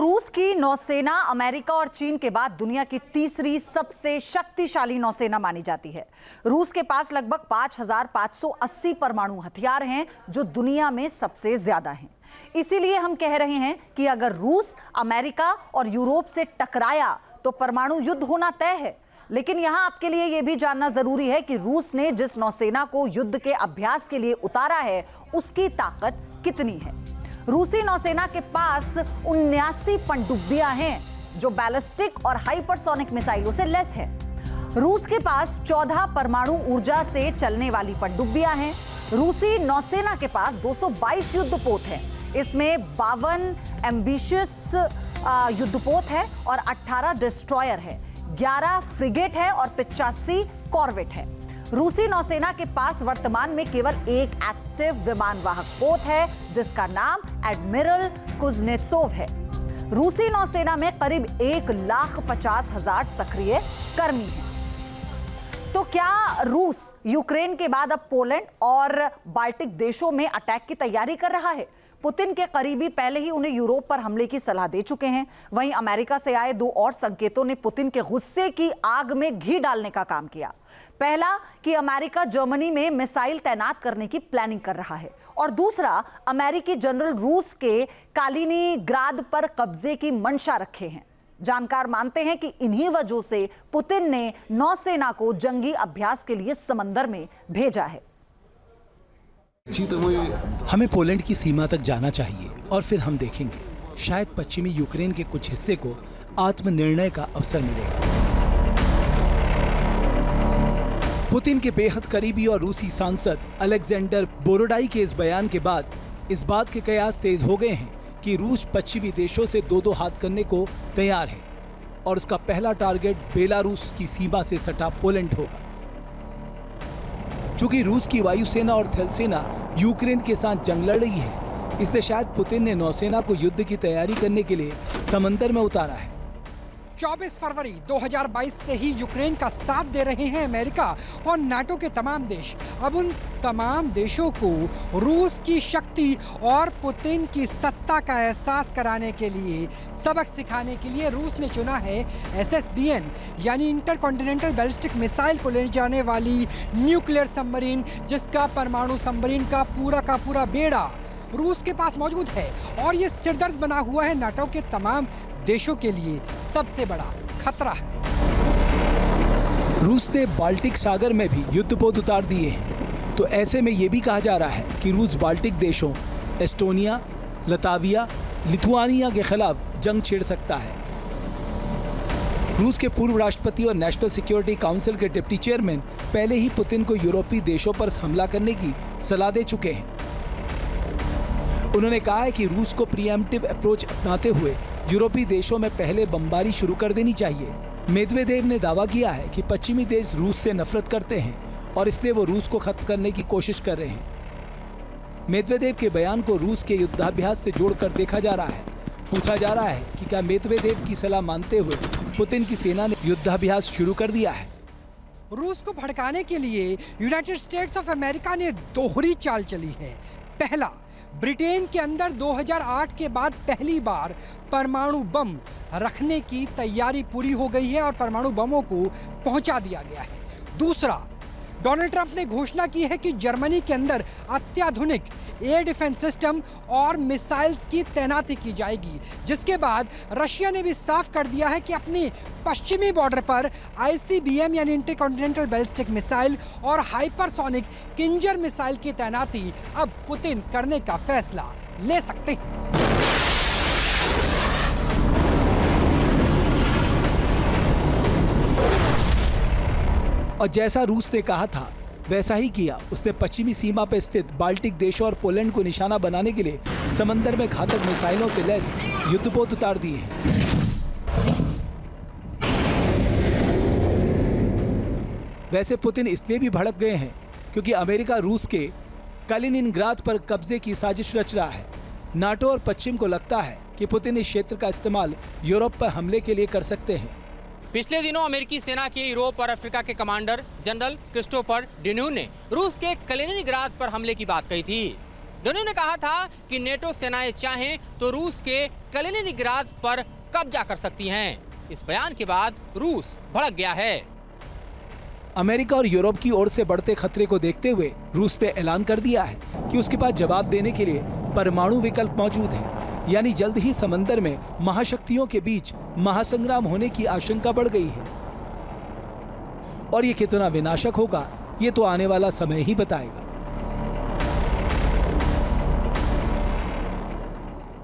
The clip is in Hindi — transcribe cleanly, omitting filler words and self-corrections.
रूस की नौसेना अमेरिका और चीन के बाद दुनिया की तीसरी सबसे शक्तिशाली नौसेना मानी जाती है। रूस के पास लगभग 5,580 परमाणु हथियार हैं, जो दुनिया में सबसे ज्यादा हैं। इसीलिए हम कह रहे हैं कि अगर रूस अमेरिका और यूरोप से टकराया तो परमाणु युद्ध होना तय है। लेकिन यहां आपके लिए यह भी जानना जरूरी है कि रूस ने जिस नौसेना को युद्ध के अभ्यास के लिए उतारा है, उसकी ताकत कितनी है। रूसी नौसेना के पास 79 पनडुब्बियां हैं, जो बैलिस्टिक और हाइपरसोनिक मिसाइलों से लैस है। रूस के पास 14 परमाणु ऊर्जा से चलने वाली पनडुब्बियां हैं। रूसी नौसेना के पास 222 युद्धपोत हैं। इसमें 52 एम्बिशियस युद्धपोत है और 18 डिस्ट्रॉयर है, 11 फ्रिगेट है और 85 कॉर्वेट है। रूसी नौसेना के पास वर्तमान में केवल एक एक्टिव विमानवाहक पोत है, जिसका नाम एडमिरल कुज़नेत्सोव है। रूसी नौसेना में करीब 1,50,000 सक्रिय कर्मी हैं। तो क्या रूस यूक्रेन के बाद अब पोलैंड और बाल्टिक देशों में अटैक की तैयारी कर रहा है? पुतिन के करीबी पहले ही उन्हें यूरोप पर हमले की सलाह दे चुके हैं। वहीं अमेरिका से आए 2 और संकेतों ने पुतिन के गुस्से की आग में घी डालने का काम किया। पहला कि अमेरिका जर्मनी में मिसाइल तैनात करने की प्लानिंग कर रहा है, और दूसरा अमेरिकी जनरल रूस के कालिनिंग्राद पर कब्जे की मंशा रखे हैं। जानकार मानते हैं कि इन्हीं वजहों से पुतिन ने नौसेना को जंगी अभ्यास के लिए समंदर में भेजा है। हमें पोलैंड की सीमा तक जाना चाहिए और फिर हम देखेंगे, शायद पश्चिमी यूक्रेन के कुछ हिस्से को आत्मनिर्णय का अवसर मिलेगा। पुतिन के बेहद करीबी और रूसी सांसद अलेक्जेंडर बोरोडाई के इस बयान के बाद इस बात के कयास तेज हो गए हैं कि रूस पश्चिमी देशों से दो हाथ करने को तैयार है और उसका पहला टारगेट बेलारूस की सीमा से सटा पोलैंड होगा। चूंकि रूस की वायुसेना और थलसेना यूक्रेन के साथ जंग लड़ रही है, इसलिए शायद पुतिन ने नौसेना को युद्ध की तैयारी करने के लिए समंदर में उतारा है। 24 फरवरी 2022 से ही यूक्रेन का साथ दे रहे हैं अमेरिका और नाटो के तमाम देश। अब उन तमाम देशों को रूस की शक्ति और पुतिन की सत्ता का एहसास कराने के लिए, सबक सिखाने के लिए रूस ने चुना है SSBN यानी इंटरकॉन्टिनेंटल बैलिस्टिक मिसाइल को ले जाने वाली न्यूक्लियर सबमरीन, जिसका परमाणु सबमरीन का पूरा बेड़ा रूस के पास मौजूद है। और ये सिरदर्द बना हुआ है नाटो के तमाम देशों के लिए सबसे बड़ा खतरा है। रूस ने बाल्टिक सागर में भी युद्धपोत उतार दिए हैं, तो ऐसे में ये भी कहा जा रहा है कि रूस बाल्टिक देशों एस्टोनिया, लताविया, लिथुआनिया के खिलाफ जंग छेड़ सकता है। रूस के पूर्व राष्ट्रपति और नेशनल सिक्योरिटी काउंसिल के डिप्टी चेयरमैन पहले ही पुतिन को यूरोपीय देशों पर हमला करने की सलाह दे चुके हैं। उन्होंने कहा है कि रूस को प्रीएम्प्टिव अप्रोच अपनाते हुए यूरोपीय देशों में पहले बमबारी शुरू कर देनी चाहिए। मेदवेदेव ने दावा किया है कि पश्चिमी देश रूस से नफरत करते हैं और इसलिए वो रूस को खत्म करने की कोशिश कर रहे हैं। मेदवेदेव के बयान को रूस के युद्धाभ्यास से जोड़कर देखा जा रहा है। पूछा जा रहा है कि क्या मेदवेदेव की सलाह मानते हुए पुतिन की सेना ने युद्धाभ्यास शुरू कर दिया है। रूस को भड़काने के लिए यूनाइटेड स्टेट्स ऑफ अमेरिका ने दोहरी चाल चली है। पहला, ब्रिटेन के अंदर 2008 के बाद पहली बार परमाणु बम रखने की तैयारी पूरी हो गई है और परमाणु बमों को पहुंचा दिया गया है। दूसरा, डोनाल्ड ट्रंप ने घोषणा की है कि जर्मनी के अंदर अत्याधुनिक एयर डिफेंस सिस्टम और मिसाइल्स की तैनाती की जाएगी, जिसके बाद रशिया ने भी साफ कर दिया है कि अपनी पश्चिमी बॉर्डर पर ICBM यानी इंटरकॉन्टिनेंटल बैलिस्टिक मिसाइल और हाइपरसोनिक किंजर मिसाइल की तैनाती अब पुतिन करने का फैसला ले सकते हैं। और जैसा रूस ने कहा था वैसा ही किया। उसने पश्चिमी सीमा पर स्थित बाल्टिक देशों और पोलैंड को निशाना बनाने के लिए समंदर में घातक मिसाइलों से लैस युद्धपोत उतार दिए हैं। वैसे पुतिन इसलिए भी भड़क गए हैं क्योंकि अमेरिका रूस के कालिनिंग्राद पर कब्जे की साजिश रच रहा है। नाटो और पश्चिम को लगता है कि पुतिन इस क्षेत्र का इस्तेमाल यूरोप पर हमले के लिए कर सकते हैं। पिछले दिनों अमेरिकी सेना के यूरोप और अफ्रीका के कमांडर जनरल क्रिस्टोफर डेन्यून ने रूस के कलिनिंग्राद पर हमले की बात कही थी। दोनों ने कहा था कि नेटो सेनाएं चाहें तो रूस के कलिनिंग्राद पर कब्जा कर सकती हैं। इस बयान के बाद रूस भड़क गया है। अमेरिका और यूरोप की ओर से बढ़ते खतरे को देखते हुए रूस ने ऐलान कर दिया है कि उसके पास जवाब देने के लिए परमाणु विकल्प मौजूद है। यानी जल्द ही समंदर में महाशक्तियों के बीच महासंग्राम होने की आशंका बढ़ गई है। और ये कितना विनाशक होगा, ये तो आने वाला समय ही बताएगा।